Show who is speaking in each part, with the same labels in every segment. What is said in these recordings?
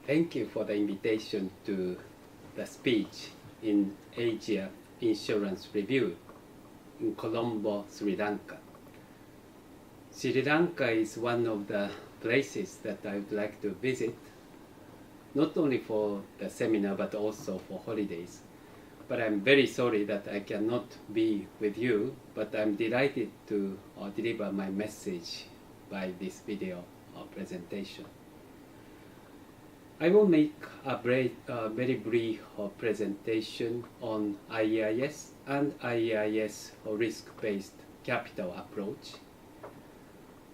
Speaker 1: Thank you for the invitation to the speech in Asia Insurance Review in Colombo, Sri Lanka. Sri Lanka is one of the places that I would like to visit, not only for the seminar but also for holidays. But I'm very sorry that I cannot be with you, but I'm delighted to deliver my message by this video presentation. I will make a very brief presentation on IEIS and IEIS risk-based capital approach.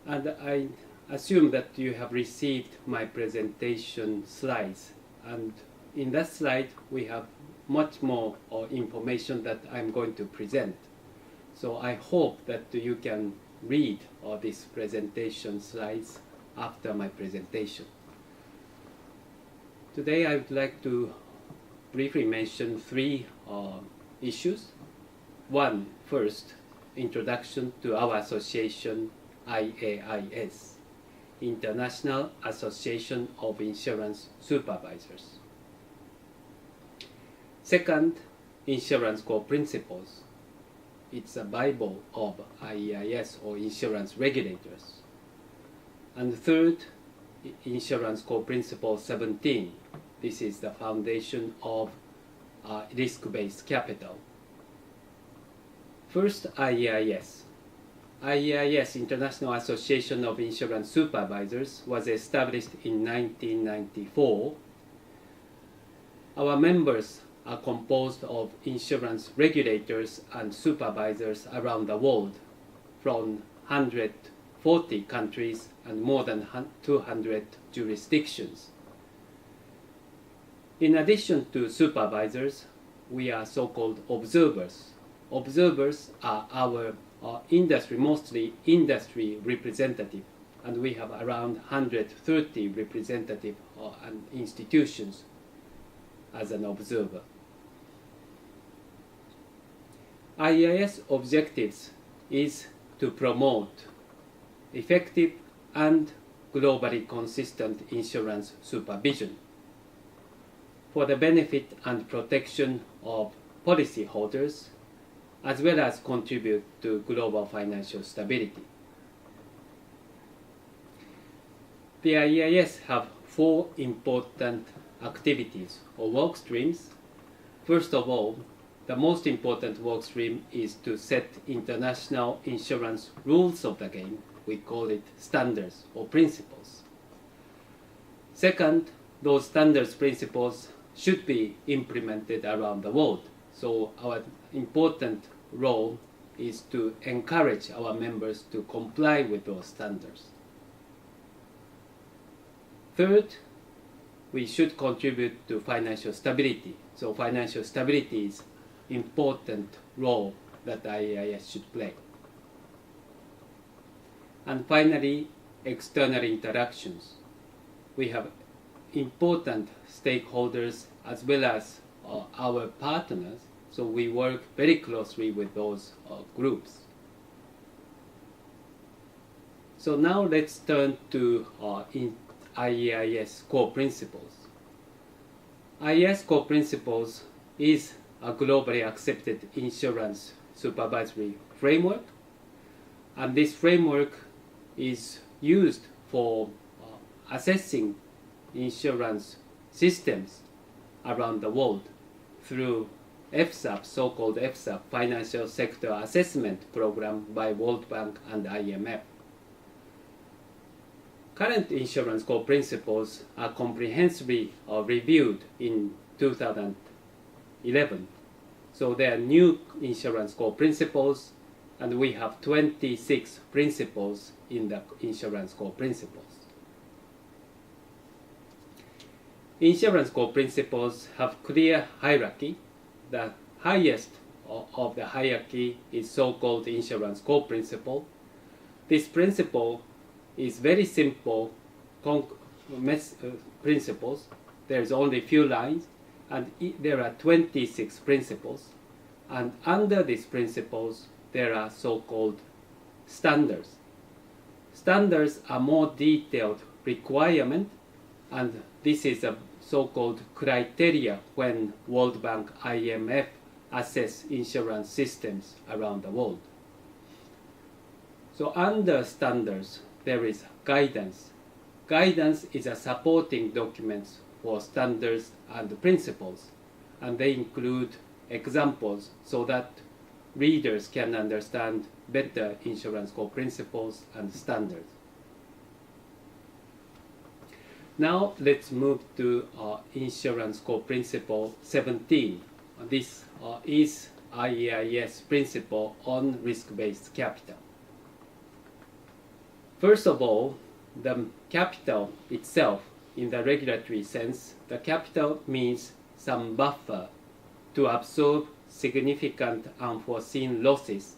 Speaker 1: And I assume that you have received my presentation slides, and in that slide we have much more information that I'm going to present. So I hope that you can read these presentation slides after my presentation. Today I would like to briefly mention three issues. One, first, introduction to our association, IAIS, International Association of Insurance Supervisors. Second, insurance core principles. It's a Bible of IAIS or insurance regulators. And third, insurance core principle 17. This is the foundation of risk-based capital. First, IAIS. IAIS, International Association of Insurance Supervisors, was established in 1994. Our members are composed of insurance regulators and supervisors around the world from 140 countries and more than 200 jurisdictions. In addition to supervisors, we are so-called observers. Observers are our industry, mostly industry representative, and we have around 130 representative and institutions as an observer. IAIS objectives is to promote effective and globally consistent insurance supervision for the benefit and protection of policyholders, as well as contribute to global financial stability. The IAIS have four important activities or work streams. First of all, the most important work stream is to set international insurance rules of the game. We call it standards or principles. Second, those standards principles should be implemented around the world. So our important role is to encourage our members to comply with those standards. Third, we should contribute to financial stability. So financial stability is important role that IAIS should play. And finally, external interactions. We have important stakeholders as well as our partners, so we work very closely with those groups. So now let's turn to IAIS core principles. IAIS core principles is a globally accepted insurance supervisory framework, and this framework is used for assessing insurance systems around the world through FSAP, so-called FSAP, Financial Sector Assessment Program by World Bank and IMF. Current insurance core principles are comprehensively reviewed in 2011. So there are new insurance core principles, and we have 26 principles in the insurance core principles. Insurance core principles have clear hierarchy. The highest of the hierarchy is so-called insurance core principle. This principle is very simple principles. There's only few lines, and there are 26 principles. And under these principles, there are so-called standards. Standards are more detailed requirement And this is a so-called criteria when World Bank, IMF assess insurance systems around the world. So under standards, there is guidance. Guidance is a supporting documents for standards and principles, and they include examples so that readers can understand better insurance core principles and standards. Now let's move to insurance core principle 17. This is IAIS principle on risk-based capital. First of all, the capital itself, in the regulatory sense, the capital means some buffer to absorb significant unforeseen losses,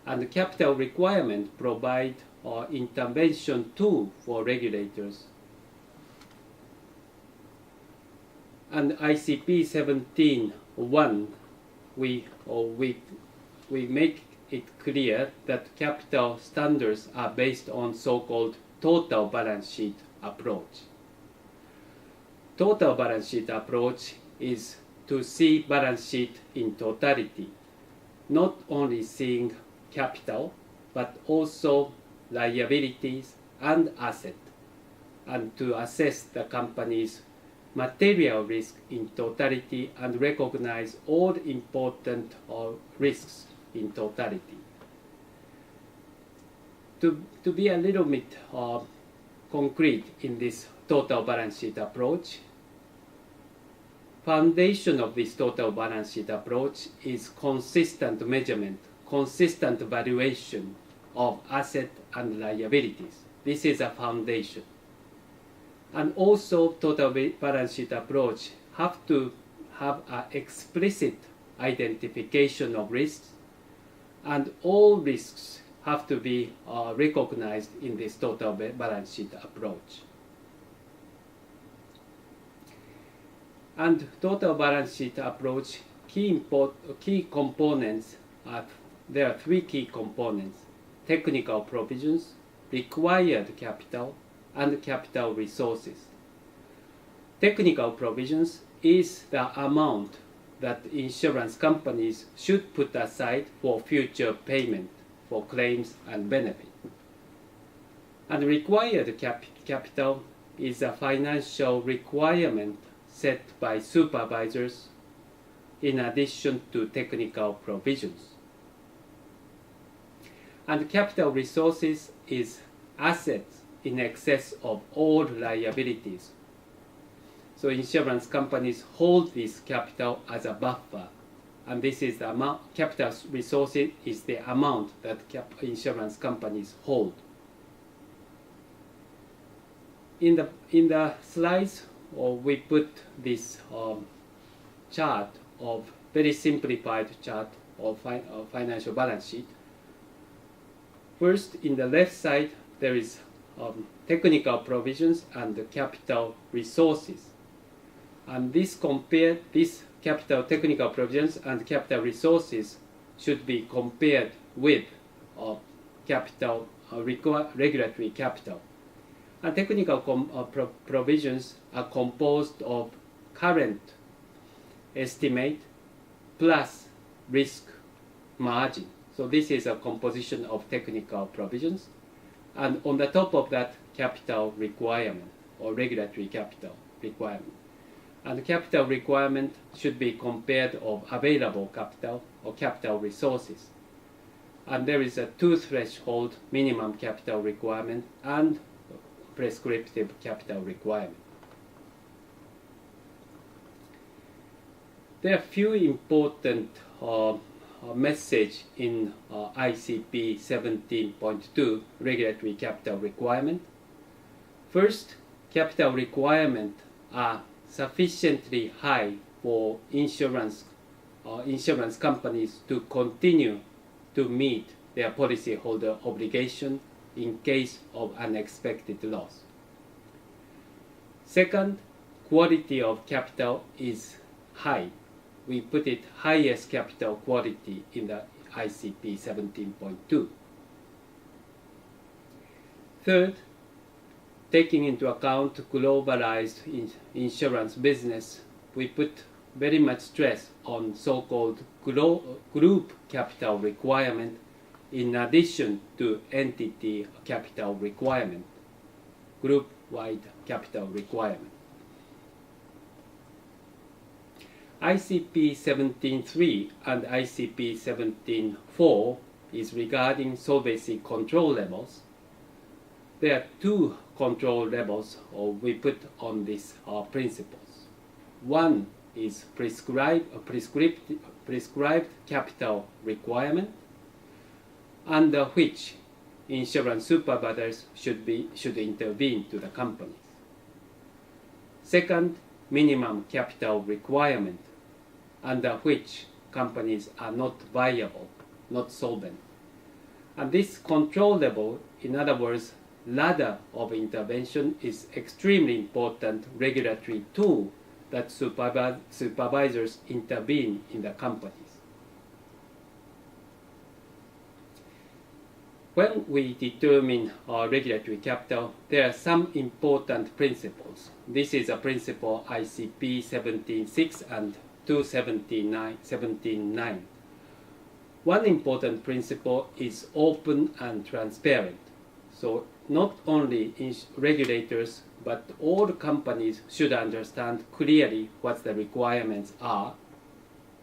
Speaker 1: and the capital requirement provide an intervention tool for regulators. And ICP 17.1, we make it clear that capital standards are based on so-called total balance sheet approach. Total balance sheet approach is to see balance sheet in totality, not only seeing capital, but also liabilities and assets, and to assess the company's material risk in totality and recognize all important risks in totality. To be a little bit concrete in this total balance sheet approach, foundation of this total balance sheet approach is consistent measurement, consistent valuation of assets and liabilities. This is a foundation. And also total balance sheet approach have to have an explicit identification of risks, and all risks have to be recognized in this total balance sheet approach. And total balance sheet approach key components there are three key components: technical provisions, required capital, and capital resources. Technical provisions is the amount that insurance companies should put aside for future payment for claims and benefit. And required capital is a financial requirement set by supervisors in addition to technical provisions. And capital resources is assets in excess of all liabilities. So insurance companies hold this capital as a buffer, and this is the amount. Capital resources is the amount that insurance companies hold. In the slides, we put this chart of very simplified chart of financial balance sheet. First, in the left side, there is technical provisions and the capital resources. And this capital technical provisions and capital resources should be compared with capital regulatory capital. And technical provisions are composed of current estimate plus risk margin. So this is a composition of technical provisions. And on the top of that, capital requirement or regulatory capital requirement. And the capital requirement should be compared of available capital or capital resources. And there is a two threshold minimum capital requirement and prescriptive capital requirement. There are few important message in ICP 17.2 regulatory capital requirement. First, capital requirements are sufficiently high for insurance companies to continue to meet their policyholder obligation in case of unexpected loss. Second, quality of capital is high. We put it highest capital quality in the ICP 17.2. Third, taking into account globalized insurance business, we put very much stress on so-called group capital requirement in addition to entity capital requirement, group-wide capital requirement. ICP 17.3 and ICP 17.4 is regarding solvency control levels. There are two control levels we put on these principles. One is prescribed capital requirement, under which insurance supervisors should intervene to the companies. Second, minimum capital requirement, under which companies are not viable, not solvent. And this control level, in other words, ladder of intervention, is extremely important regulatory tool that supervisors intervene in the companies. When we determine our regulatory capital, there are some important principles. This is a principle ICP 17.6 and 17.9. One important principle is open and transparent. So not only regulators, but all companies should understand clearly what the requirements are.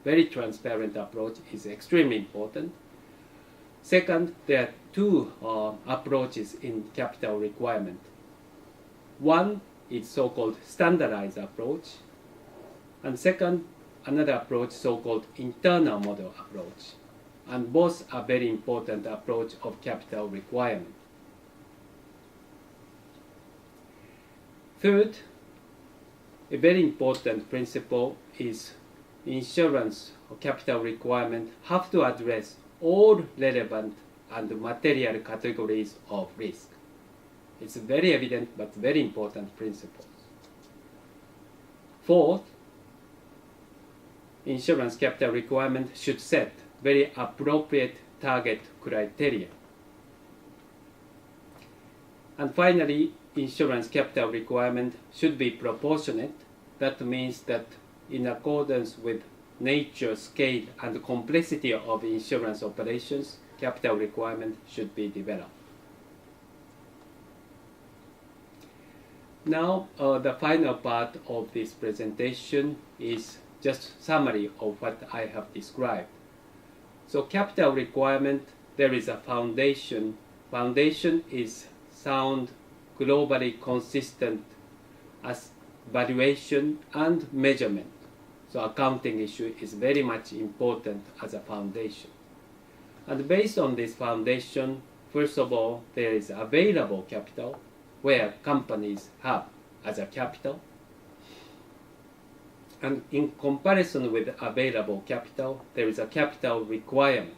Speaker 1: Very transparent approach is extremely important. Second, there are two approaches in capital requirement. One is so-called standardized approach, and second, another approach so-called internal model approach. And both are very important approach of capital requirement. Third, a very important principle is insurance or capital requirement have to address all relevant and material categories of risk. It's very evident but very important principle. Fourth, insurance capital requirement should set very appropriate target criteria. And finally, insurance capital requirement should be proportionate. That means that in accordance with nature, scale, and complexity of insurance operations, capital requirement should be developed. Now, the final part of this presentation is just summary of what I have described. So capital requirement, there is a foundation. Foundation is sound, globally consistent as valuation and measurement. So accounting issue is very much important as a foundation. And based on this foundation, first of all, there is available capital, where companies have as a capital. And in comparison with available capital, there is a capital requirement.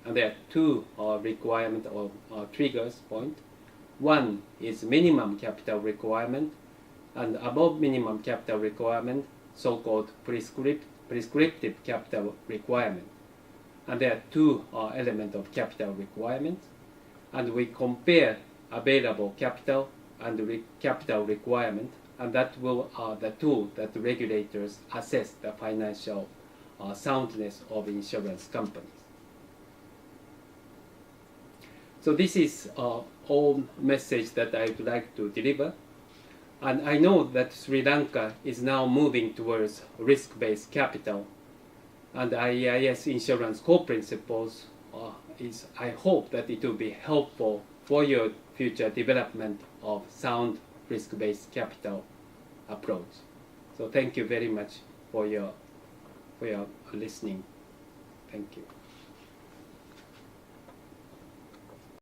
Speaker 1: And there are two requirement or triggers point. One is minimum capital requirement, and above minimum capital requirement, so-called prescriptive capital requirement. And there are two elements of capital requirement, and we compare available capital and capital requirement, and that will the tool that the regulators assess the financial soundness of insurance companies. So this is all message that I would like to deliver. And I know that Sri Lanka is now moving towards risk-based capital, and IAIS insurance core principles I hope that it will be helpful for your future development of sound risk-based capital approach. So thank you very much for your listening. Thank you.